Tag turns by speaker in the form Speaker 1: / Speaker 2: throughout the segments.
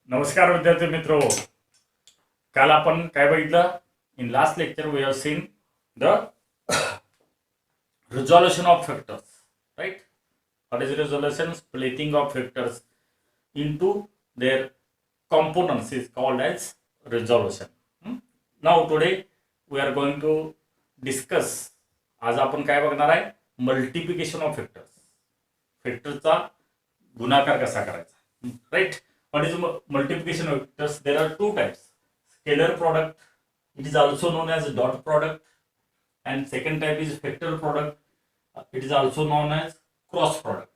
Speaker 1: नमस्कार विद्यार्थी मित्रो. काल आपण काय बघितलं? In last lecture we have seen the resolution of factors, right? What is resolution? Splitting of factors into their components is called as resolution. Now today we are going to discuss. आज आपण काय बघणार आहे? Multiplication of factors. फॅक्टरचा गुणाकार कसा करायचा, right? What is multiplication of vectors? There are two types: scalar product, it is also known as dot product, and second type is factor product, it is also known as cross product.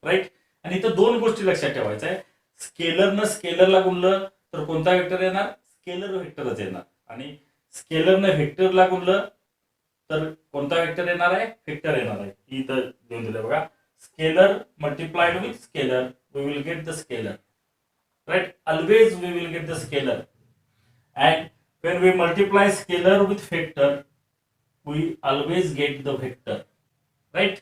Speaker 1: Right? आणि इथं दोन गोष्टी लक्षात ठेवायच्या आहे. स्केलरनं स्केलरला गुणलं तर कोणता vector येणार? स्केलर वेक्टरच येणार. आणि स्केलरनं व्हेक्टरला गुणलं तर कोणता वेक्टर येणार आहे? वेक्टर येणार आहे. इथं देऊन दिलं बघा. Scalar multiplied with scalar, we will get the scalar. Right? Always we will get the scalar. And when we multiply scalar with vector, we always get the vector. Right?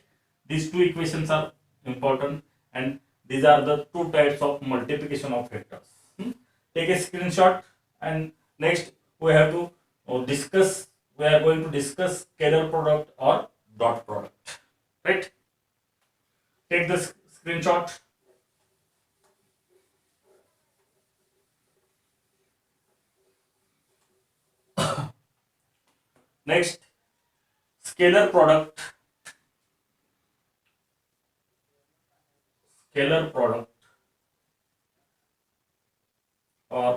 Speaker 1: These two equations are important, and these are the two types of multiplication of vectors. Take a screenshot, and next we have to discuss. We are going to discuss scalar product or dot product. Right? Take the screenshot. Next, scalar product. Scalar product, or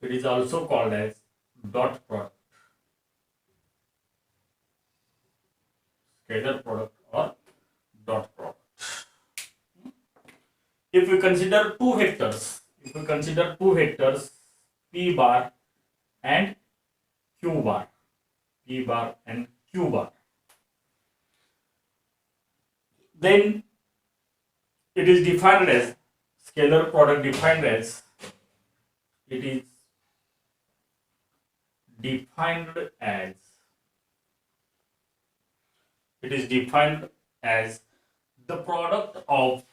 Speaker 1: it is also called as dot product. Scalar product or dot product. If we consider two vectors, P bar and Q bar. P bar and Q bar. Then it is defined as scalar product defined as it is defined as the product of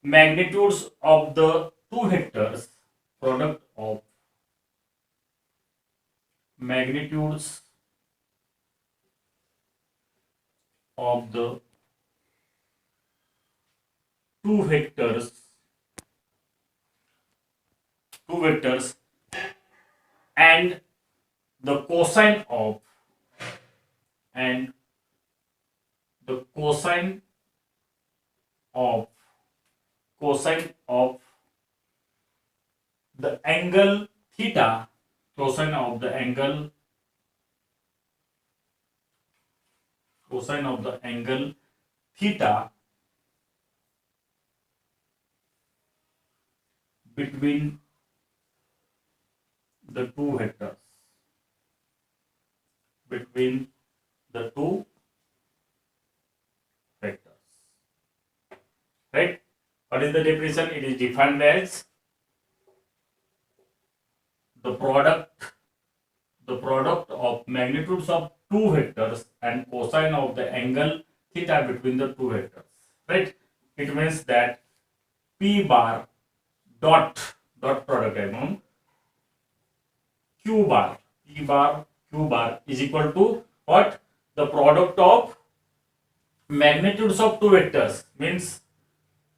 Speaker 1: magnitudes of the two vectors, product of magnitudes of the two vectors and the cosine of the angle theta, cosine of the angle theta between the two vectors. Right? What is the definition? It is defined as the product of magnitudes of two vectors and cosine of the angle theta between the two vectors. Right? It means that P bar dot product है म्हणून Q bar is equal to what? The product of magnitudes of two vectors, means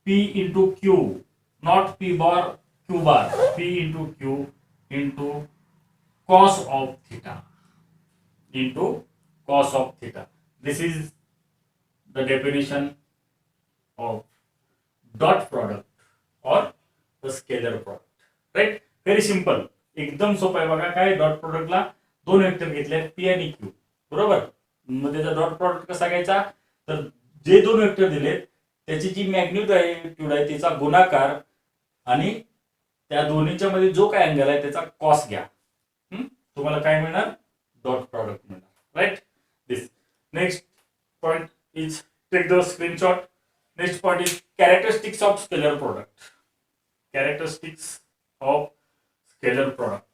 Speaker 1: P into Q, not P bar Q bar, P into Q into cos of theta, This is the definition of dot product or the scalar product. Right? Very simple. एकदम सोपं आहे बघा. काय dot प्रोडक्टला दोन vector घेतले, P आणि Q, बरोबर. मग त्याचा डॉट प्रोडक्ट कसा घ्यायचा? तर जे दोन वेक्टर दिले त्याची जी मॅग्निट्यूड आहे त्याचा गुणाकार आणि त्या दोन्हीच्या मध्ये जो काय अँगल आहे त्याचा कॉस घ्या. तुम्हाला काय मिळणार? डॉट प्रोडक्ट मिळणार. Right? This next point is, take the screenshot. Next point is characteristics of scalar product. Characteristics of scalar product.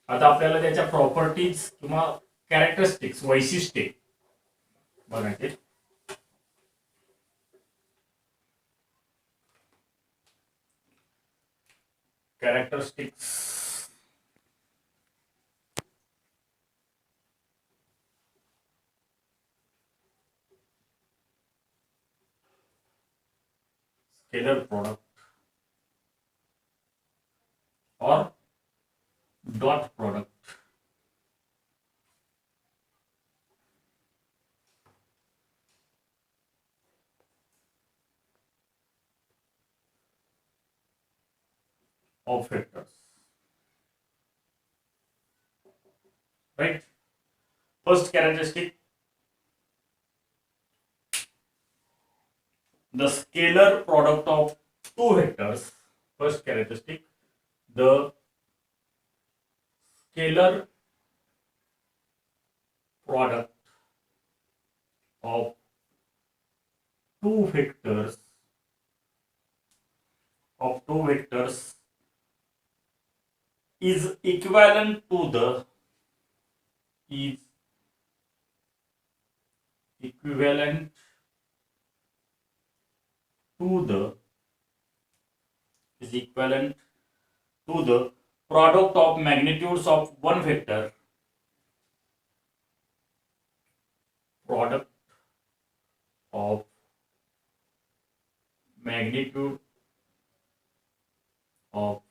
Speaker 1: आता आपल्याला त्याच्या प्रॉपर्टीज किंवा कॅरेक्टरिस्टिक्स वैशिष्ट्ये बघायचे. कॅरेक्टरिस्टिक्स स्केलर प्रोडक्ट और dot product of vectors, right? First characteristic, the scalar product of two vectors. First characteristic, the scalar product of two vectors is equivalent to the product of magnitudes of one vector, product of magnitude of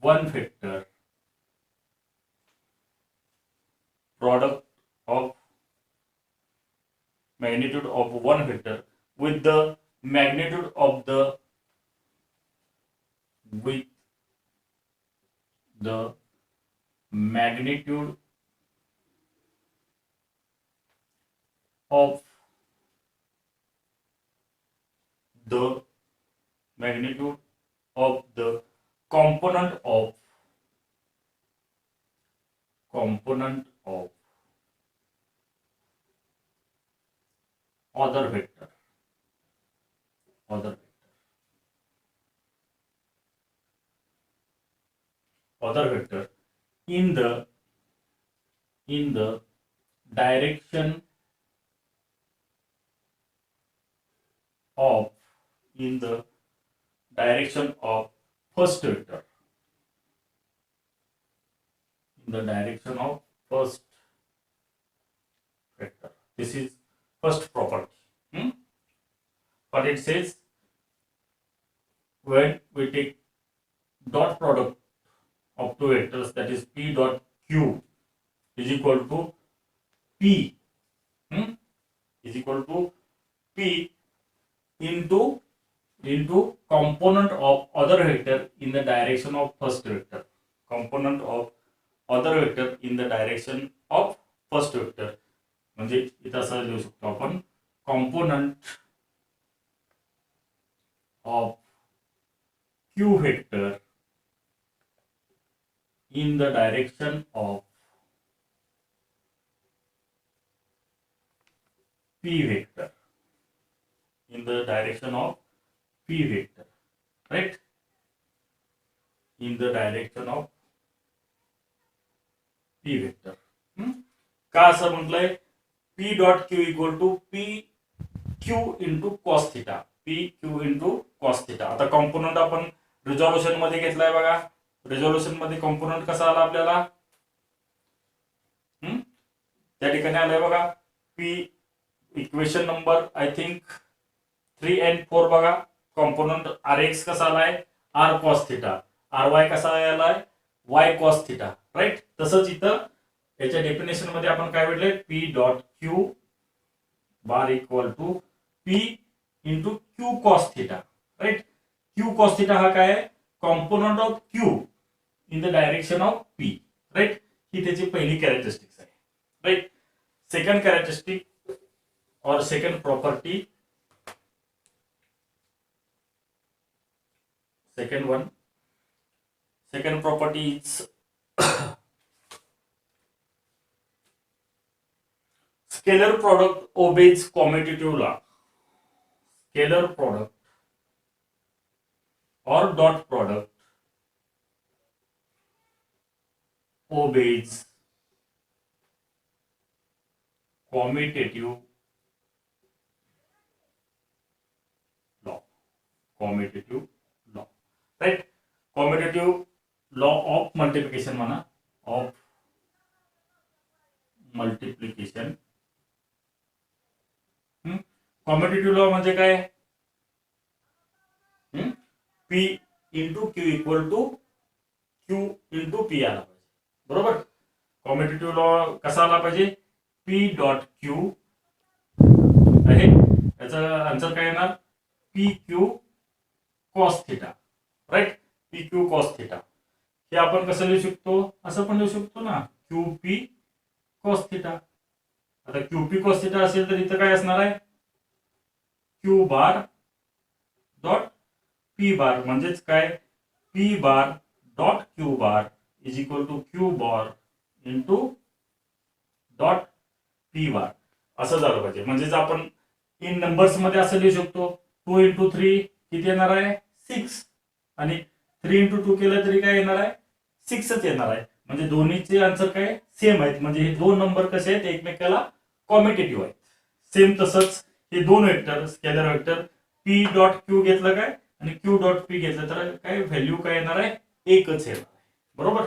Speaker 1: one vector, product of magnitude of one vector with the magnitude of the magnitude of the component of other vector in the direction of first vector, This is first property. But it says when we take dot product of two vectors, that is p dot q is equal to p into component of other vector in the direction of first vector. Component of other vector in the direction of first vector. म्हणजे इथं असं लिहू शकतो आपण, component of q vector in the direction of p vector, right? In the direction of p vector. का असं म्हटलंय? p dot q equal to p q into cos theta. आता कॉम्पोनंट आपण रिझॉल्युशन मध्ये घेतलाय बघा. रिझॉल्युशन मध्ये कॉम्पोनंट कसा आला आपल्याला? त्या ठिकाणी आलाय बघा p equation number I think 3 and 4 बघा. कॉम्पोनंट rx कसा आलाय? r cos theta. ry कसा आलाय? y cos theta. राईट. तसंच इथं याच्या डेफिनेशन मध्ये आपण काय म्हटलंय? p dot q bar equal to p into q cos theta. Right. q cos theta हा काय आहे? Component of q in the direction of p. Right. ही त्याची पहिली कॅरेक्टरिस्टिक्स आहे. राईट. सेकंड कॅरेक्टरिस्टिक और second property, second property is scalar product obeys commutative law. Scalar product or dot product obeys commutative law. Commutative law, right? Commutative law of multiplication म्हणा, of multiplication. Competitive law म्हणजे काय? P into Q equal to Q into P आला पाहिजे, बरोबर? Competitive law कसा आला पाहिजे? P dot Q आहे, याचा आन्सर काय येणार? P Q cos theta, right? P Q cos theta. हे आपण कसं लिहू शकतो? असं पण लिहू शकतो ना, क्यू पी कॉस थिटा. आता क्यू पी कॉस थिटा असेल तर इथं काय असणार आहे? Q bar dot P bar, म्हणजेच काय? P bar dot Q bar is equal to Q bar into dot P bar, असं झालं पाहिजे. म्हणजेच आपण इन नंबर्स मध्ये असं लिहू शकतो, 2 इंटू 3 किती येणार आहे? 6, आणि 3 इंटू 2 केलं तरी काय येणार आहे? 6च येणार आहे. म्हणजे दोन्हीचे आन्सर काय? सेम आहेत. म्हणजे हे दोन नंबर कसे आहेत? एकमेकाला कॉम्पिटिटिव्ह आहेत. सेम तसंच हे दोन vector, scalar vector P dot Q घेतलं काय आणि क्यू डॉट पी घेतलं तर काय व्हॅल्यू काय येणार आहे? एकच येणार आहे, बरोबर?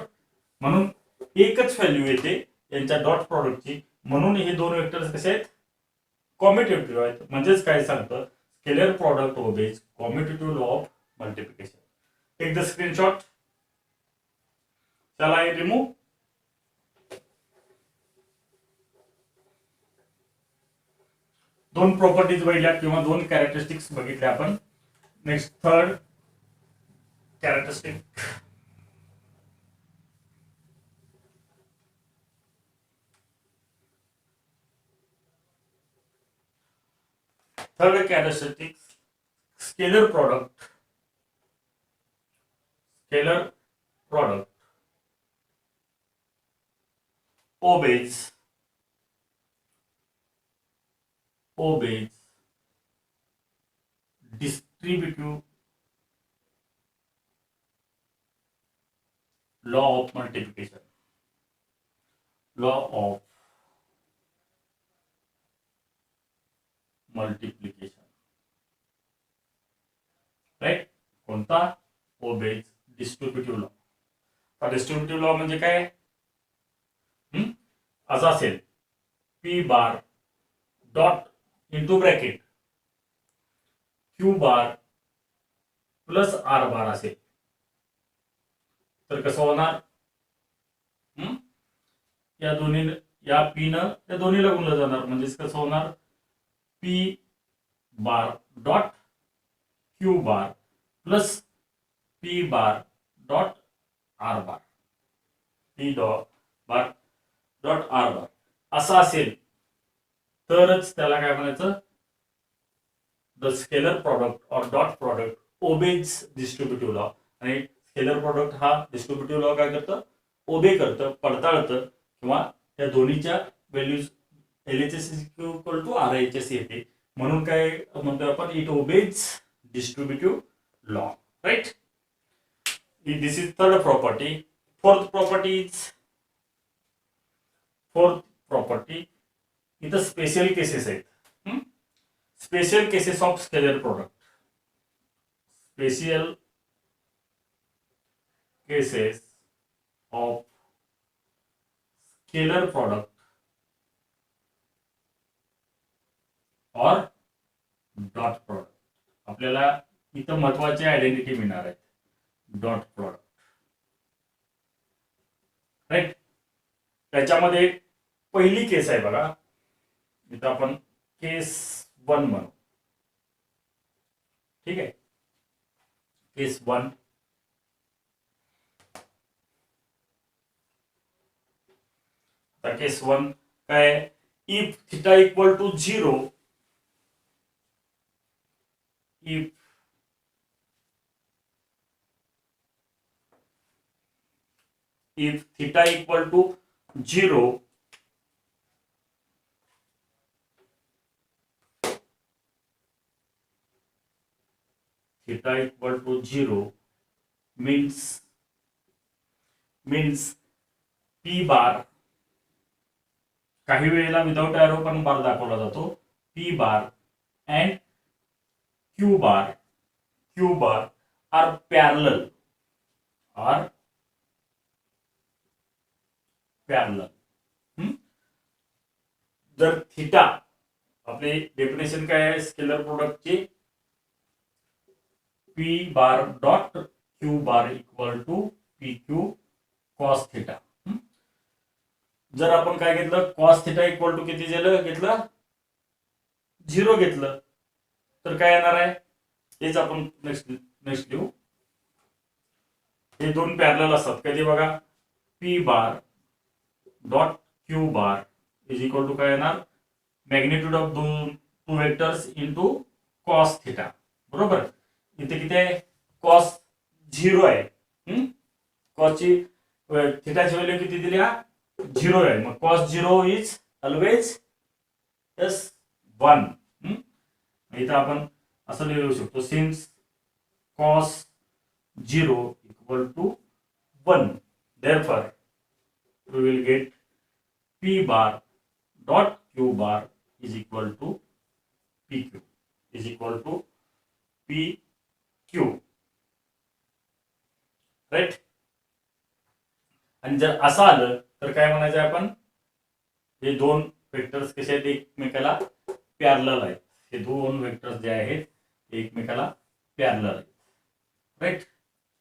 Speaker 1: म्हणून एकच व्हॅल्यू येते यांच्या डॉट प्रॉडक्टची. म्हणून हे दोन वेक्टर्स कसे आहेत? कॉम्पिटिटिव्ह आहेत. म्हणजेच काय सांगतं? Scalar product obeys competitive law of multiplication. Take the screenshot. Shall I remove? दोन प्रॉपर्टीज बघितल्या किंवा दोन कॅरेक्टरिस्टिक्स बघितल्या आपण. Next third characteristic. Third characteristic, scalar product. Scalar product obeys distributive law of multiplication. Law of multiplication, right? कोणता? obeys distributive law. Distributive law म्हणजे काय? असं असेल, P bar dot into bracket Q bar plus R bar असेल तर कसं होणार? या दोन्ही, या पी न त्या दोन्हीला गुणलं जाणार. म्हणजेच कसं होणार? P bar dot Q bar plus P bar dot R bar, P dot bar dot R bar असं असेल तरच त्याला काय म्हणायचं? द स्केलर प्रॉडक्ट और dot product obeys distributive law. आणि स्केलर प्रॉडक्ट हा डिस्ट्रीब्युटिव्ह लॉ काय करतं? ओबे करतं, पडताळतं, किंवा त्या दोन्हीच्या values LHS equal to RHS येते. म्हणून काय म्हणतो आपण? It obeys distributive law, right? This is third property. Fourth property इथं स्पेशल केसेस आहेत. Special cases of scalar product. Special cases of scalar product और डॉट प्रोडक्ट. आपल्याला इथं महत्वाची आयडेंटिटी मिळणार आहे, डॉट प्रोडक्ट, राईट? त्याच्यामध्ये पहिली केस आहे बघा, इथं आपण केस 1 म्हणू. ठीक आहे, केस 1. केस 1 काय? If theta equal to 0, if theta equal to 0, theta equal to 0 means P bar, काही वेळेला विदाउट एरो पण बार दाखवला जातो, P bar and Q bar are parallel. जर थिटा, आपले डेफिनेशन काय आहे स्केलर प्रोडक्टची, P bar dot Q bar equal to PQ cos theta. जर आपण काय घेतलं, cos थिटा इक्वल टू किती घेतलं 0 घेतलं तर काय येणार आहे, हेच आपण नेक्स्ट लिहू. हे दोन पॅरलल असतात कधी बघा, P bar dot Q bar is equal to काय येणार, magnitude of two vectors into cos theta. बरोबर, इथे किती आहे, cos 0 आहे. cos ची थिटाची व्हॅल्यू किती दिली, 0 आहे. मग cos 0 इज ऑलवेज 1. इथं आपण असं लिहू शकतो, since cos 0 equal to 1, therefore we will get P bar dot Q bar is equal to PQ is equal to PQ, right? आणि जर असं आलं तर काय म्हणायचं आपण, हे दोन वेक्टर्स कसे आहेत, एकमेकाला पॅरलल आहेत. हे दोन वेक्टर्स जे आहेत ते एकमेकाला पॅरलल आहेत, राईट,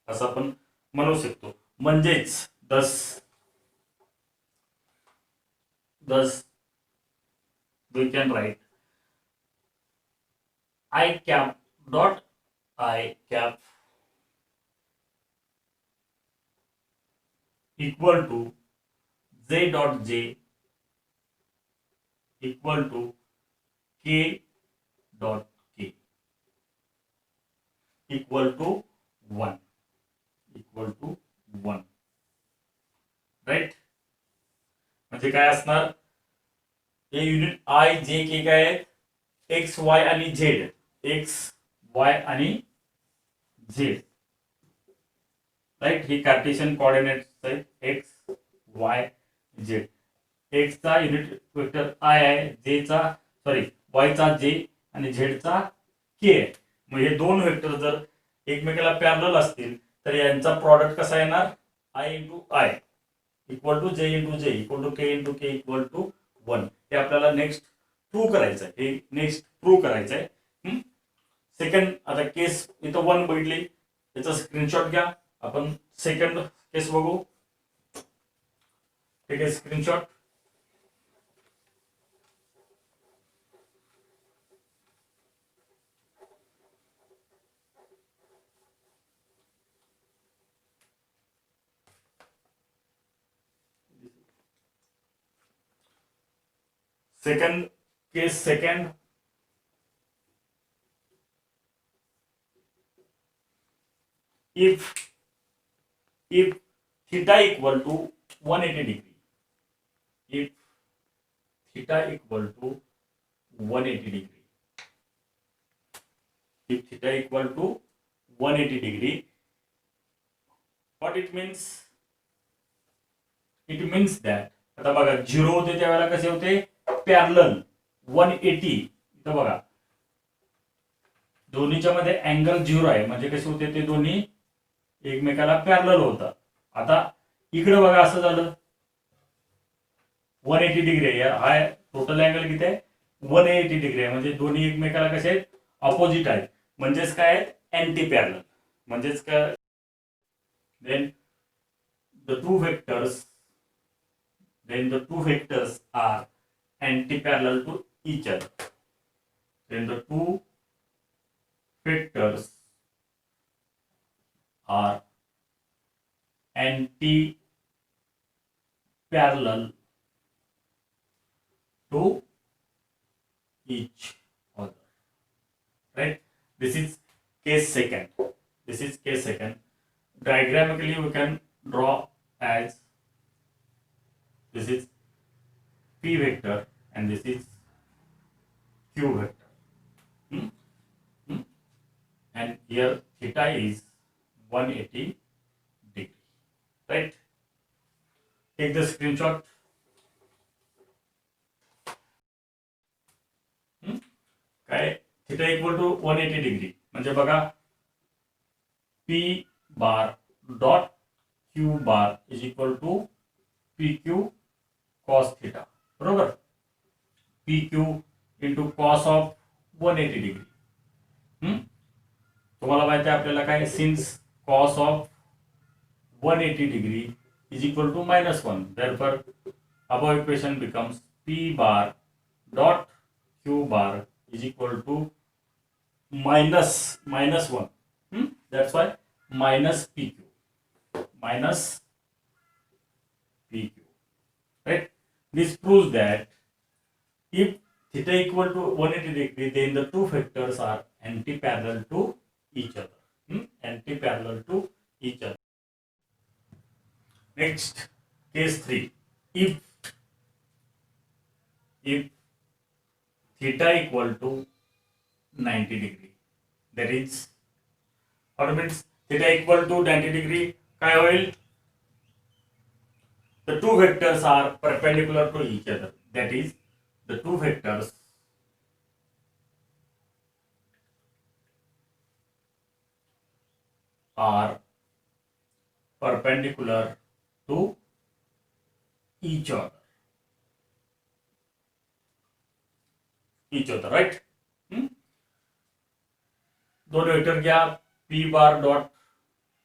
Speaker 1: असं आपण म्हणू शकतो. म्हणजेच thus we can write I cap dot I cap equal to J dot J equal to K dot K equal to 1 right. म्हणजे काय असणार, हे युनिट आय जे के काय आहेत, एक्स वाय आणि झेड, एक्स वाय आणि झेड, राईट. ही कार्टेशियन कोऑर्डिनेट्स आहेत, एक्स वाय झेड. एक्स चा युनिट वेक्टर आय आहे, जे चा वाय चा जे आणि झेड चा के आहे. मग हे दोन वेक्टर जर एकमेकाला पॅरलल असतील तर यांचा प्रॉडक्ट कसा येणार, I into I equal to J into J equal to K into K equal to 1. हे आपल्याला नेक्स्ट प्रूव्ह करायचं आहे, हे नेक्स्ट प्रूव्ह करायचं आहे. सेकंड, आता केस इथं 1 बघितली, याचा स्क्रीनशॉट घ्या, आपण सेकंड केस बघू. ठीक आहे, screenshot. Second case, second, if theta equal to 180 degree, if theta equal to 180 degree, if theta equal to 180 degree, what it means? It means that, आता बघा 0 होते त्यावेळेला कसे होते, पॅरलल. 180 इथं बघा दोन्हीच्या मध्ये अँगल 0 आहे, म्हणजे कसे होते ते दोन्ही एकमेकाला पॅरलल होतात. आता इकडे बघा असं झालं, 180 डिग्री आहे, हा टोटल अँगल किती आहे, 180 डिग्री आहे, म्हणजे दोन्ही एकमेकाला कसे आहेत, ऑपोजिट आहेत, म्हणजेच काय आहेत, अँटी पॅरलल. म्हणजेच काय, then the two vectors are anti-parallel to each other. Then the two vectors are anti-parallel to each other. Right? This is case second. Diagrammatically we can draw as this is P vector and this is Q vector. And here theta is 180 degree, right? take the screenshot. काय theta equal to 180 degree म्हणजे बघा P bar dot Q bar is equal to P Q cos theta बरोबर. P Q into cos of 180 degree. तुम्हाला माहिती आहे आपल्याला काय since cos of 180 degree is equal to -1. Therefore, above equation becomes P bar dot Q bar is equal to minus 1. That's why minus PQ. Minus PQ. Right? This proves that if theta equal to 180 degree, then the two vectors are anti-parallel to each other. Anti-parallel to each other. Next, case 3. If theta equal to 90 degree, that is, what means theta equal to 90 degree, काय होईल? The two vectors are perpendicular to each other. That is, the two vectors are perpendicular to each other. Right? दोन vector घ्या P bar dot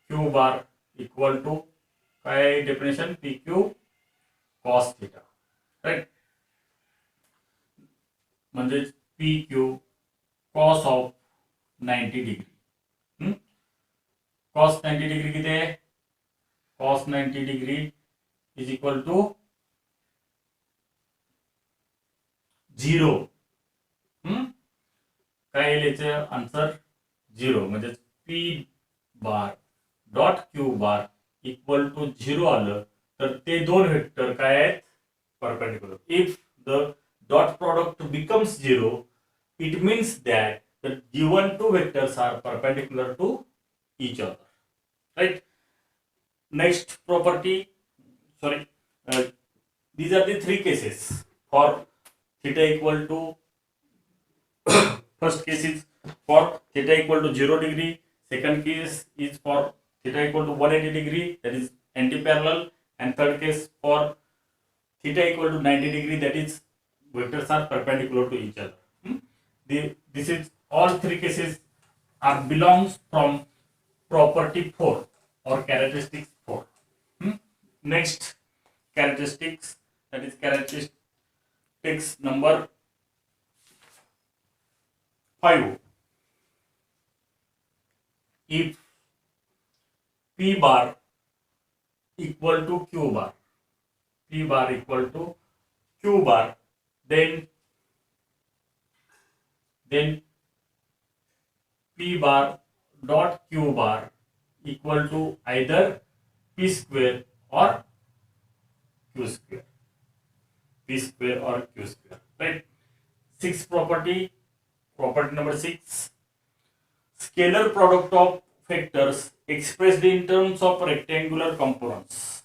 Speaker 1: Q bar equal to काय definition P Q cos theta. Right म्हणजे P Q cos of 90 degree. Cos 90 degree किती आहे? Cos 90 degree is equal to 0. काय येईल याचे answer 0. म्हणजे P bar dot Q bar equal to 0 आलं तर ते दोन वेक्टर काय आहेत? Perpendicular. If the dot product becomes 0, it means that the given two vectors are perpendicular to each other. Right? Next property, sorry, these are the three cases for theta equal to first case is for theta equal to 0 degree, second case is for theta equal to 180 degree, that is anti-parallel, and third case for theta equal to 90 degree, that is vectors are perpendicular to each other. This is all three cases are belongs from property 4 or characteristics 4. Next characteristics, that is characteristics number 5. If P bar equal to Q bar, P bar equal to Q bar, then P bar dot Q bar equal to either P square or Q square. P square or Q square. Right? Sixth property number 6. Scalar product of vectors expressed in terms of rectangular components.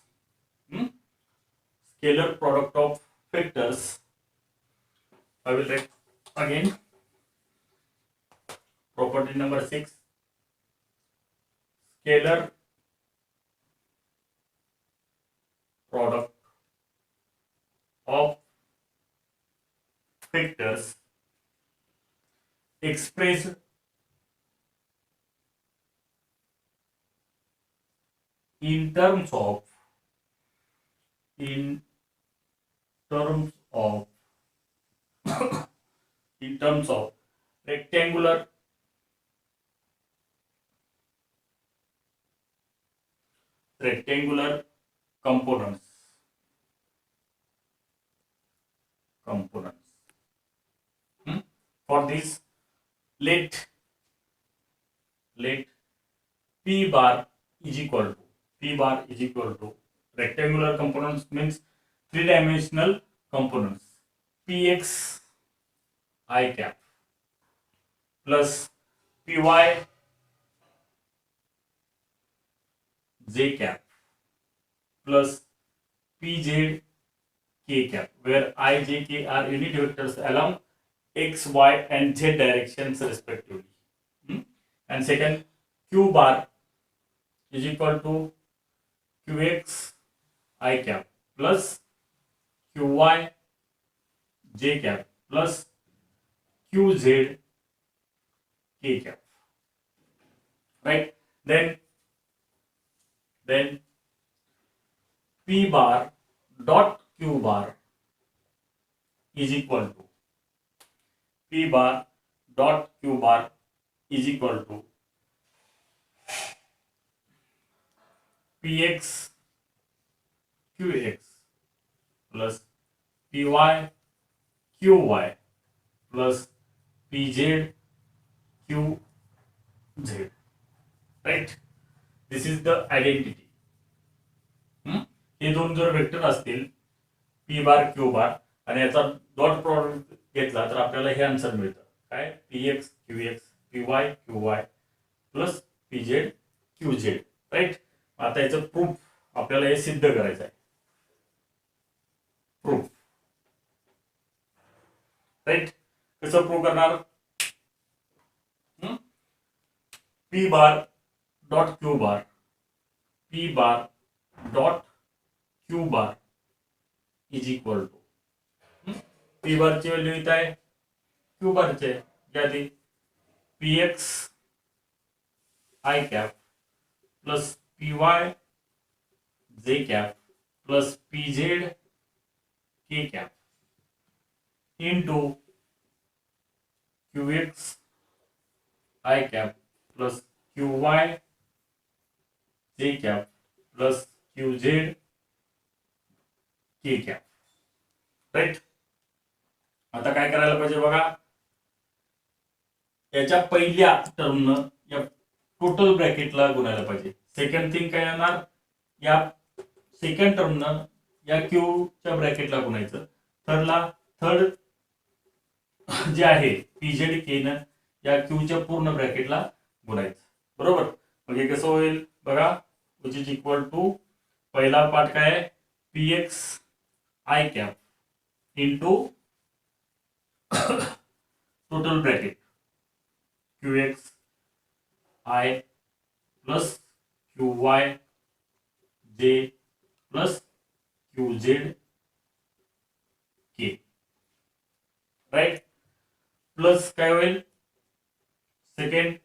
Speaker 1: Scalar product of vectors. I will write again. Property number 6. Scalar product of vectors expressed in terms of rectangular components. For this, let P bar is equal to rectangular components means 3-dimensional components. Px I cap plus Py J cap plus pz k cap, where I, j, k are unit vectors along x, y, and z directions respectively. And second, q bar is equal to qx I cap plus qy j cap plus qz k cap. Right? Then p bar dot q bar is equal to p bar dot q bar is equal to px qx plus py qy plus pz qz. Right? This is the identity. हे दोन जर vector असतील P बार Q bar आणि याचा dot product घेतला तर आपल्याला हे answer मिळतं काय P X P Y Q Y plus P Z Q Z. Right? आता याचं प्रूफ आपल्याला हे सिद्ध करायचं आहे. प्रूफ. राईट? कसं प्रूफ करणार? P bar dot Q bar P bar dot Q bar is equal to P bar ची व्हॅल्यू इथं आहे क्यू बार चे घ्या ती P X I cap plus P Y J cap plus P Z K cap into Q X I cap plus Q Y J cap plus Q Z K cap. Right? आता काय करायला पाहिजे बघा, याच्या पहिल्या टर्मनं या टोटल ब्रॅकेटला गुणायला पाहिजे. Second thing काय येणार, या सेकंड टर्मनं या क्यू च्या ब्रॅकेटला गुणायचं. थर्ड जे आहे पीझेड के न या क्यू च्या पूर्ण ब्रॅकेटला गुणायचं. बरोबर? मग हे कसं होईल बघा, विच इज इक्वल टू पहिला पार्ट काय आहे P X I cap into total bracket Q X I plus Q Y J plus Q Z के. राईट? प्लस काय होईल second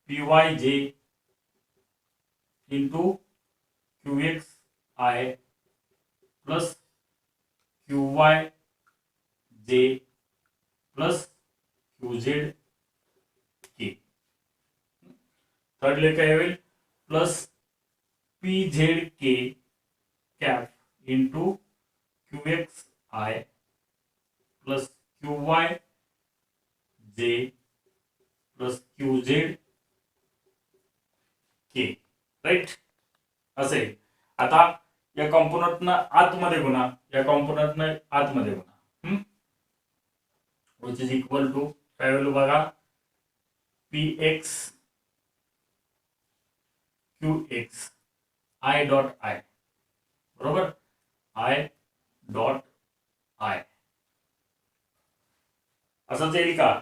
Speaker 1: P Y J into Q X I plus Q Y J plus Q Z के. थर्डले काय होईल plus P Z K cap into Q X I plus Q Y J plus Q Z के. Right? असे आता या कॉम्पोनंटनं आतमध्ये गुणा, या कॉम्पोनंटनं आतमध्ये गुणा. विच इज इक्वल टू काय होईल बघा P X Q X I dot I. बरोबर? आय डॉट आय असंच येईल का?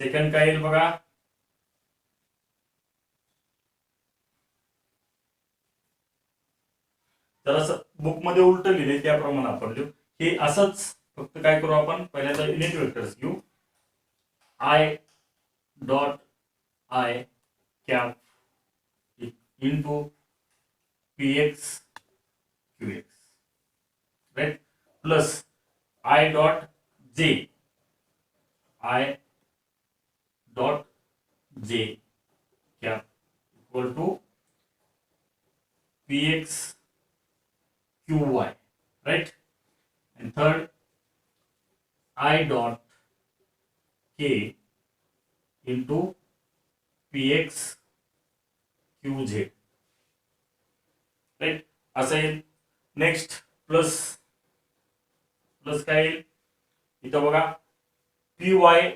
Speaker 1: सेकंड काय येईल बघा जरा बुक मध्ये उलट लिहिले त्याप्रमाणे आपण लिहू. हे असंच फक्त काय करू आपण पहिल्यांदा युनिट वेक्टर्स घेऊ. I dot I cap into P X Q X. Right? Plus I dot J I dot J cap equal to P X qy. Right? And third I dot k into px qz. Right? असं येईल. Next plus plus काय येईल इथं बघा P Y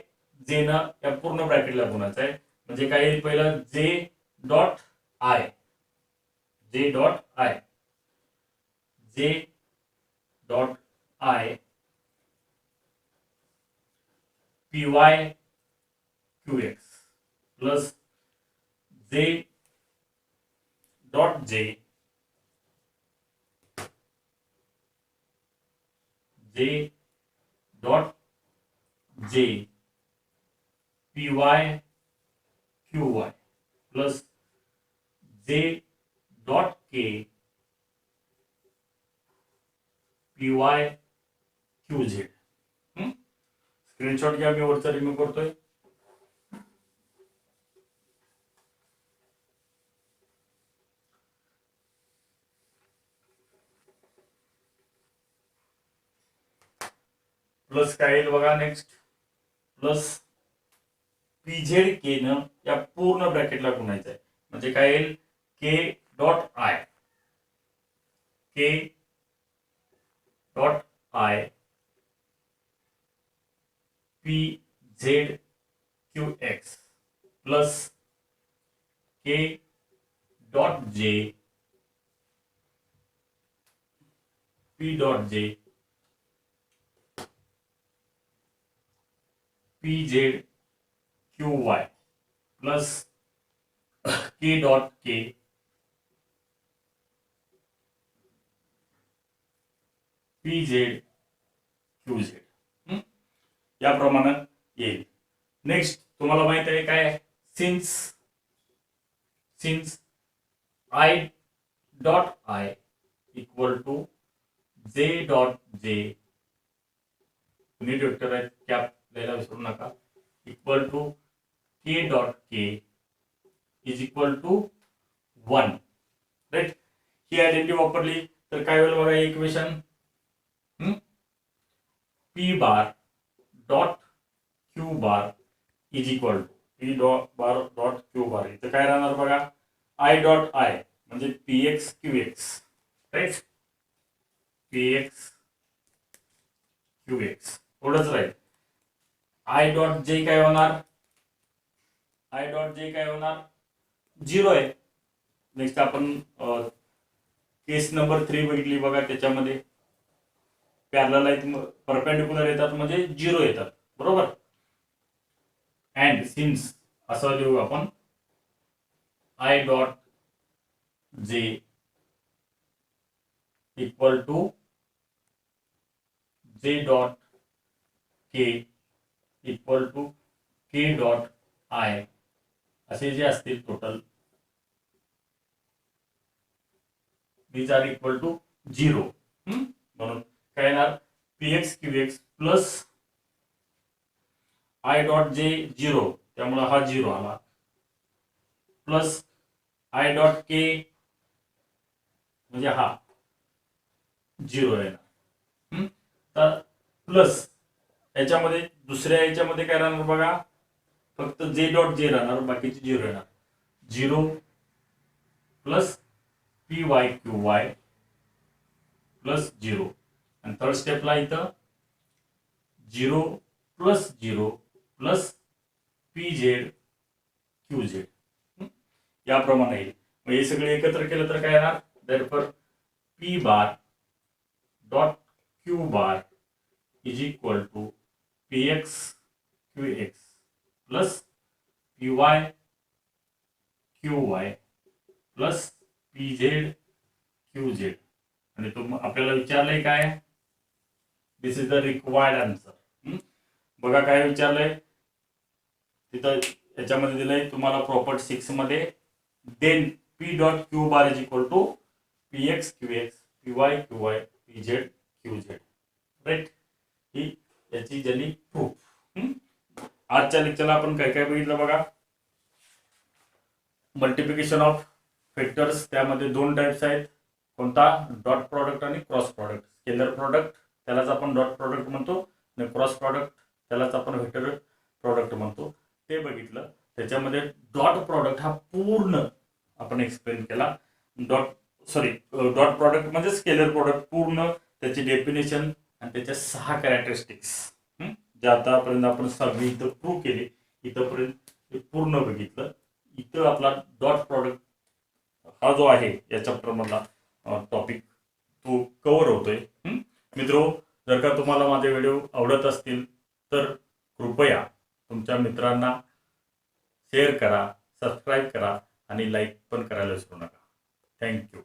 Speaker 1: जे न या पूर्ण ब्रॅकेटला गुणायचं आहे. म्हणजे काय येईल पहिलं J dot I, J dot I, J dot I P Y Q X plus J dot J dot J P Y Q Y plus J dot K P Y Q Z. Screenshot घ्या, मी वरचा remove करतोय. Plus काय येईल बघा next, plus पीझेड के न या पूर्ण ब्रॅकेटला गुणायचं आहे, म्हणजे काय येईल के dot I, K dot I P Z Q X plus K dot J P dot J P Z Q Y plus K dot K P Z Q Z याप्रमाणे येईल. नेक्स्ट तुम्हाला माहित आहे काय, since I dot I equal to J dot J, unit vector आहेत त्या आपल्याला विसरू नका, equal to K dot K is equal to 1, right. ही आयडेंटिटी वापरली तर काय होईल बघा equation, P bar dot Q bar is equal to P bar dot Q bar, इथं काय राहणार बघा, आय डॉट आय म्हणजे P X Q X, right, P X Q X एवढंच राहील. आय डॉट जे काय होणार, आय डॉट जे काय होणार 0 आहे. नेक्स्ट आपण केस नंबर 3 बघितली बघा, त्याच्यामध्ये पॅरलल आहेत, परपेंडिक्युलर येतात म्हणजे 0 येतात, बरोबर. अँड सिन्स असं लिहू आपण, I dot J equal to J dot K equal to K dot I, असे जे असतील total these are equal to 0. म्हणून काय येणार, P X Q X plus I dot J 0, त्यामुळे हा 0 आला, प्लस आय डॉट के म्हणजे हा 0 येणार. तर प्लस याच्यामध्ये दुसऱ्या याच्यामध्ये काय राहणार बघा, फक्त जे डॉट जे राहणार, बाकीचे 0 येणार. 0 plus P Y Q Y plus 0, आणि थर्ड स्टेपला इथं 0 plus 0 plus P Z Q Z याप्रमाणे येईल. मग हे सगळे एकत्र केलं तर काय येणार, therefore P bar dot Q bar is equal to P X Q X plus P Y Q Y plus P Z Q Z. आणि तो आपल्याला विचारलंय काय, this is the required answer. बघा काय विचारलंय तिथं, याच्यामध्ये दिलंय तुम्हाला प्रॉपर्टी 6 मध्ये, then P dot Q bar is equal to P X Q X P Y Q Y P Z Q Z, right. ही याची झाली प्रूफ. आजच्या लेक्चरला आपण काय काय बघितलं बघा, मल्टिप्लिकेशन ऑफ वेक्टर्स, त्यामध्ये 2 टाइप्स आहेत, कोणता, डॉट प्रॉडक्ट आणि क्रॉस प्रॉडक्ट. स्केलर प्रॉडक्ट त्यालाच आपण डॉट प्रॉडक्ट म्हणतो, आणि क्रॉस प्रॉडक्ट त्यालाच आपण वेक्टर प्रॉडक्ट म्हणतो, ते बघितलं. त्याच्यामध्ये डॉट प्रॉडक्ट हा पूर्ण आपण एक्सप्लेन केला. डॉट प्रॉडक्ट म्हणजे स्केलर प्रॉडक्ट, पूर्ण त्याची डेफिनेशन आणि त्याच्या 6 कॅरेक्टरिस्टिक्स, जे आतापर्यंत आपण 6 इथं प्रूव्ह केले, इथंपर्यंत पूर्ण बघितलं. इथं आपला डॉट प्रॉडक्ट जो आहे या चॅप्टरमधला टॉपिक तो कव्हर होतोय. मित्रो, जर का तुम्हाला माझे व्हिडिओ आवडत असतील तर कृपया तुमच्या मित्रांना शेअर करा, सबस्क्राईब करा आणि लाईक पण करायला विसरू नका. थँक्यू.